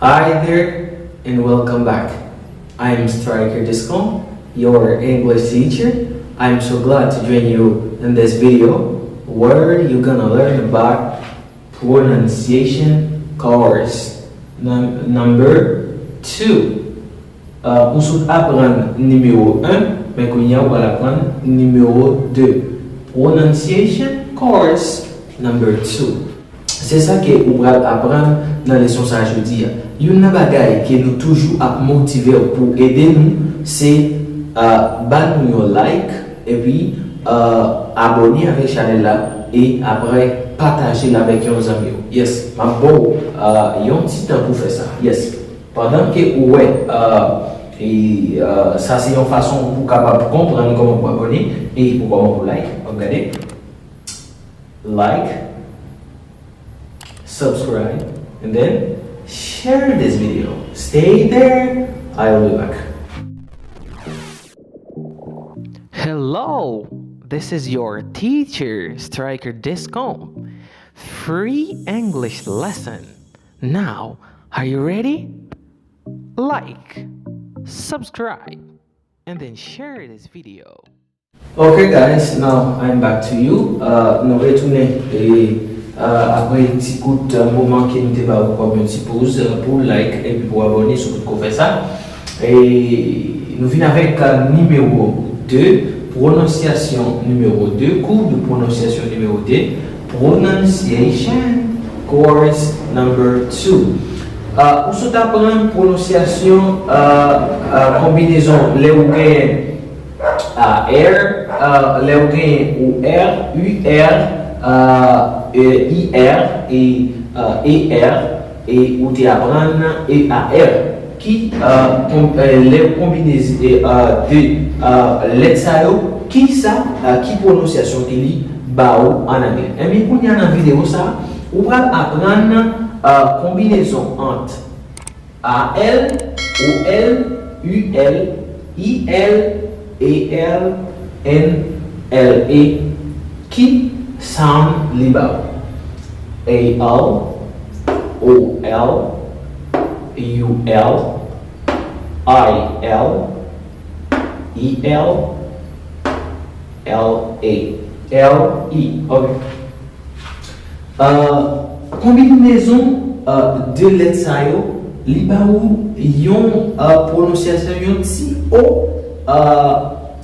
Hi there and welcome back. I'm Stryker Descombe, your English teacher. I'm so glad to join you in this video where you're gonna learn about pronunciation course number 2. On souhaite apprendre numéro 1, mais qu'on y a on va apprendre numéro 2. Pronunciation course number 2. C'est ça que vous allez apprendre dans la leçon ça jeudi. Une bagaille qui nous toujours à motiver pour aider nous, c'est nous like et puis abonner avec la chaîne là et après partager avec vos amis. Yes, ma beau, il y a un petit temps pour faire ça. Yes, pendant que ouais ça c'est une façon pour capable comprendre comment vous abonner et pour comment vous like. Regardez, like, subscribe, and then share this video. Stay there, I'll be back. Hello, this is your teacher, Stryker Descombe. Free English lesson. Now, are you ready? Like, subscribe, and then share this video. Okay guys, now I'm back to you. Nous retournons après un petit coup de moment qui nous va comme un petit pause pour like et puis pour abonner sur tout qu'on fait ça. Et nous venons avec numéro 2, prononciation numéro 2, cours de prononciation numéro 2, pronunciation course number 2. On se apprend prononciation combinaison les ou R, les ou R, UR, IR et ER et ou tu apprends EAR qui les combinaisons de lettres qui ça qui prononciation qui lit bao en anglais. Et bien pour y a dans vidéo ça on va apprendre combinaison entre AL, OL, UL, IL, EL, NL qui sound libao. AL, OL, UL, IL, EL, LA, LE. Okay. Combinaison de lettres libao yon prononciation yon ti o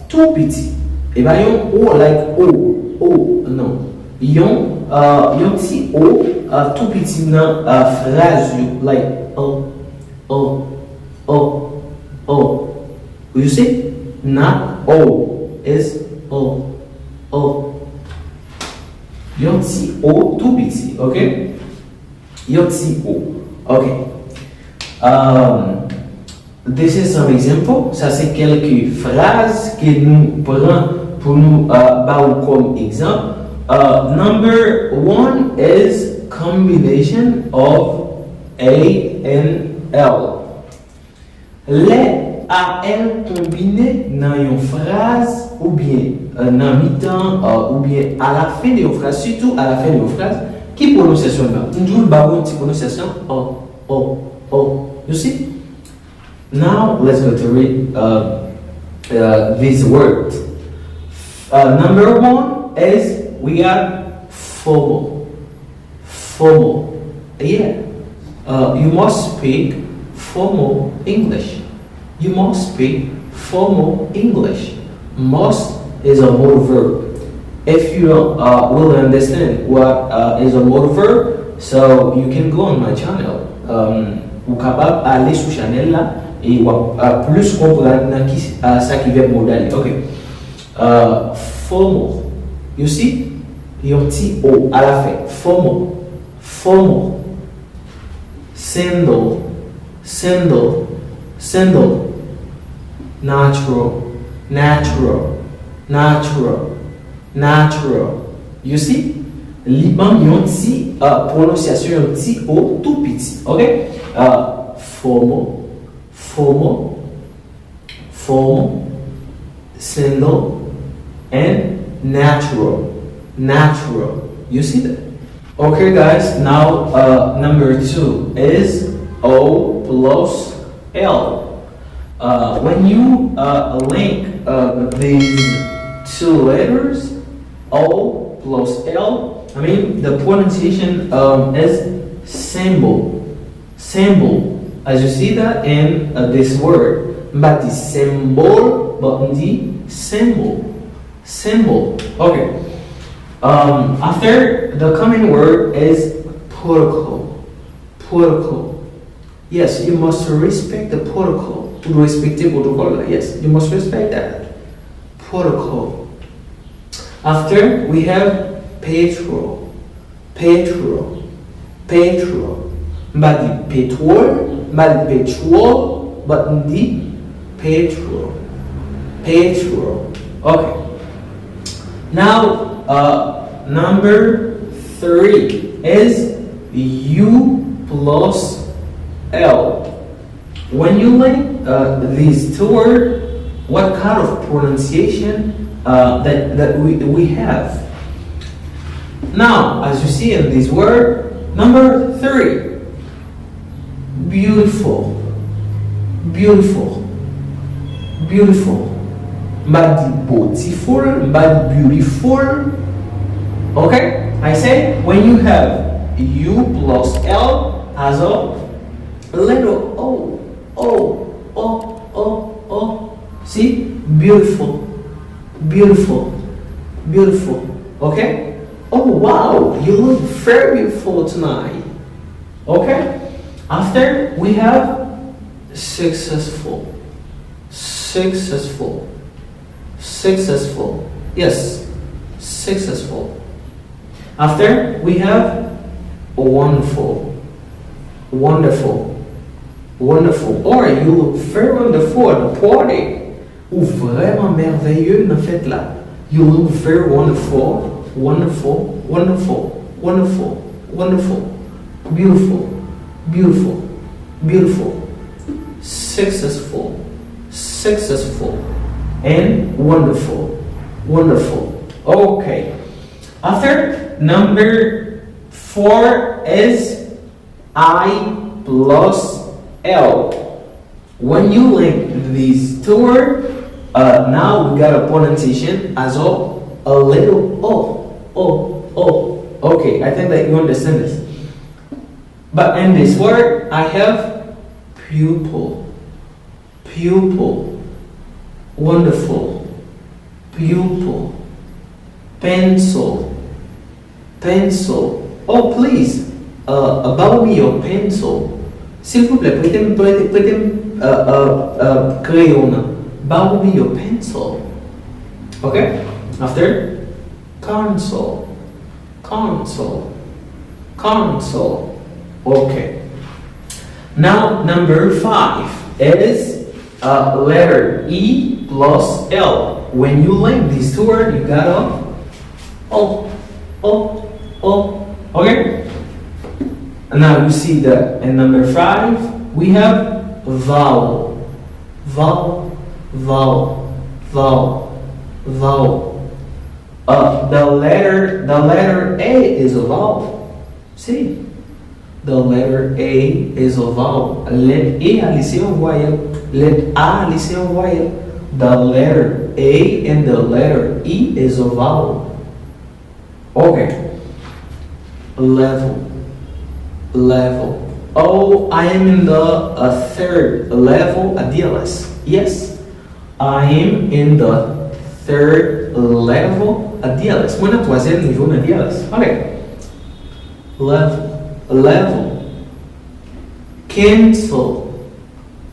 tout petit. Et bien yon o like o non. Yon ti o tout petit dans phrase like you see not o is o yon ti o tout petit, okay, yon ti o, okay. This is some example. Ça c'est quelques phrases que nous prenons pour nous comme exemple. Number 1 is combination of A and L. Les AL combinés dans une phrase ou bien dans mi-temps ou bien à la fin de une phrase, surtout à la fin de une phrase, qui prononciation là? Nous jouons le petit prononciation oh. You see? Now let's go to read this word. Number 1 is we got formal. Yeah. You must speak formal English. You must speak formal English. Must is a modal verb. If you will understand what is a modal verb, so you can go on my channel. Ou capable aller sur channel là et plus comprendre qui ça qui verbe modal. Okay. Formal. You see? Yon ti o à la fin. Formal. Sandal. Natural. You see? Liban yon ti prononciation yon ti o tout petit. Okay? Formal, sandal, and natural. You see that? Okay, guys. Now, number 2 is O plus L. When you link these two letters, O plus L, I mean the pronunciation is symbol. Symbol. As you see that in this word, but the symbol, but the symbol. Symbol. Okay. After the coming word is protocol. Protocol. Yes, you must respect the protocol. Respecter protocol. Yes, you must respect that. Protocol. After we have petrol. Petrol. Petrol. But the petrol, but the petrol, but the petrol. Petrol. Okay. Now, number 3 is U plus L. When you link these two words, what kind of pronunciation that we have? Now, as you see in this word, number 3, beautiful, beautiful, beautiful. But beautiful, but beautiful. Okay, I say when you have U plus L as a letter O. See, beautiful, beautiful, beautiful. Okay. Oh wow, you look very beautiful tonight. Okay. After we have successful, successful. Successful. Yes, successful. After we have wonderful, wonderful, wonderful. Or you look very wonderful at the party. Ou vraiment merveilleux na fête là. You look very wonderful, wonderful, wonderful, wonderful, wonderful, beautiful, beautiful, beautiful, successful, successful. And wonderful, wonderful. Okay. After number 4 is I plus L. When you link these two words, now we got a pronunciation as a little O. Okay, I think that you understand this. But in this word, I have pupil, pupil. Wonderful, pupil, pencil, pencil. Oh please, borrow me your pencil. S'il vous plaît, prêtez-moi crayon. Borrow me your pencil. Okay. After console, console, console. Okay. Now number 5 is letter E plus L. When you link these two words, you got a O. Okay? And now you see that in number 5, we have vowel. Vowel, vowel, vowel, vowel. The letter A is a vowel. See? The letter A is a vowel. Let A lycée en voyelle. Let A lycée en voyelle. The letter A and the letter E is a vowel. Okay. Level. Level. Oh, I am in the third level at DLS. Yes, I am in the third level at DLS. Moi, na troisième niveau na DLS. Okay. Level. Level. Cancel.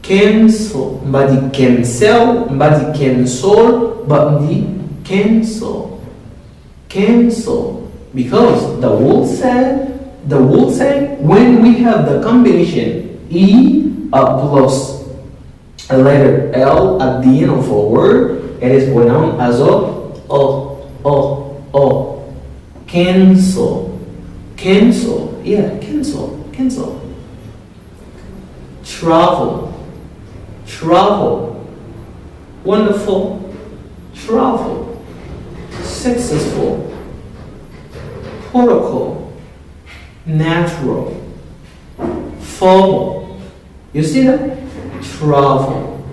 Cancel. Mbadi cancel. Mbadi cancel. But the cancel. Cancel. Because the rule said when we have the combination E plus a letter L at the end of a word, it is pronounced as O. Cancel. Cancel. Yeah, cancel. Cancel. Travel. Travel. Wonderful. Travel. Successful. Protocol. Natural. Formal. You see that? Travel.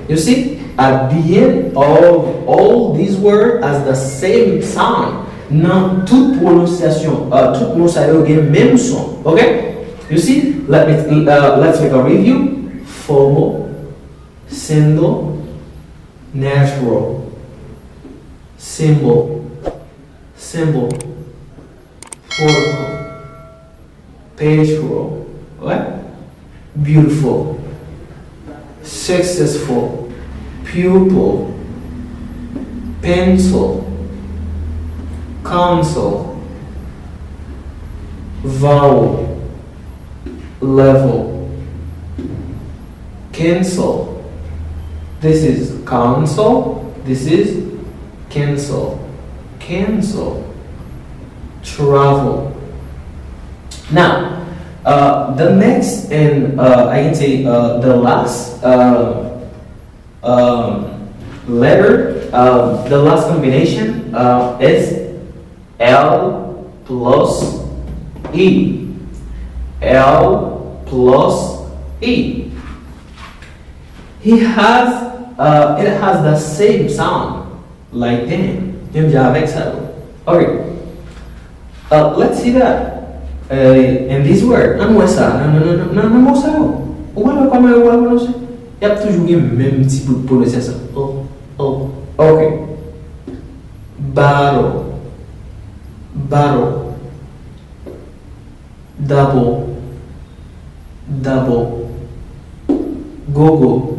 You see? At the end of all these words has the same sound. Dans toute prononciation, toute prononciation a même son. Okay? You see? Let's make a review. Formal, single, natural, symbol, symbol, protocol, pastoral, what? Beautiful, successful, pupil, pencil, console, vowel, level, cancel. This is console, this is cancel, cancel, travel. Now, the next and I can say the last letter, the last combination is L plus E. L plus E. It has the same sound like them. Okay. Let's see that. In this word, nan mwen sa, nan mwen sa yo. Ou wala pa mwen wala prononse? Yap toujou gen menm ti pou prononse sa. Oh. Ok. Battle. Battle. Double. Double. Go.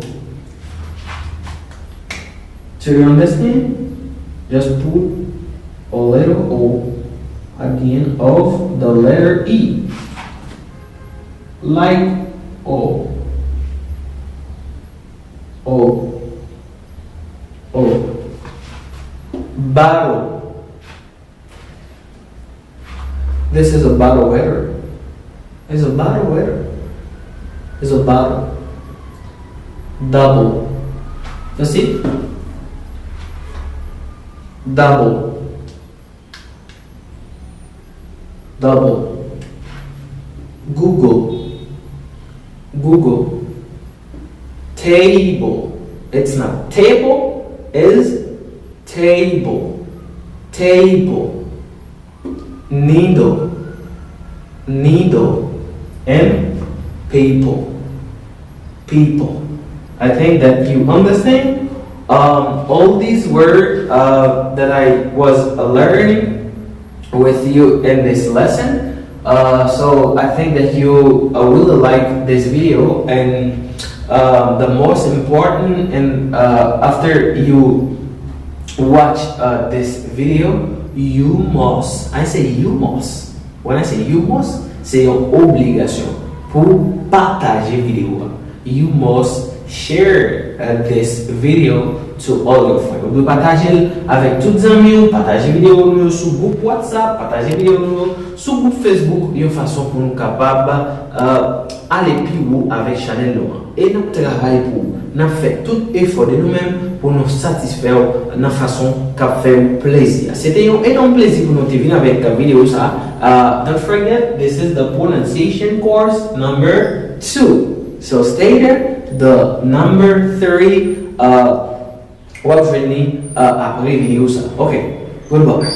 So you understand? Just put a little O at the end of the letter E, like O. Battle. This is a battle weather. It's a battle weather. It's a battle. Double. You see? Double. Google. Table. It's not table, is table. Needle. And people. I think that you understand all these words that I was learning with you in this lesson. So I think that you will like this video, and the most important, and after you watch this video, you must, I say you must, when I say you must, c'est une obligation pour partager vidéo. You must share this video to all your friends. Vous partager avec tous les amis, partager vidéo sur le groupe WhatsApp, partager vidéo sur le groupe Facebook, de façon pour nous capables aller plus haut avec Chanel Laurent. Et nous travaillons pour nous faire tout effort de nous-mêmes pour nous satisfaire de la façon qu'a fait plaisir. C'était un énorme plaisir pour nous venir avec la vidéo ça. Don't forget, this is the pronunciation course number 2. So stay there. The number 3 what's really après vidéo ça. Okay, goodbye.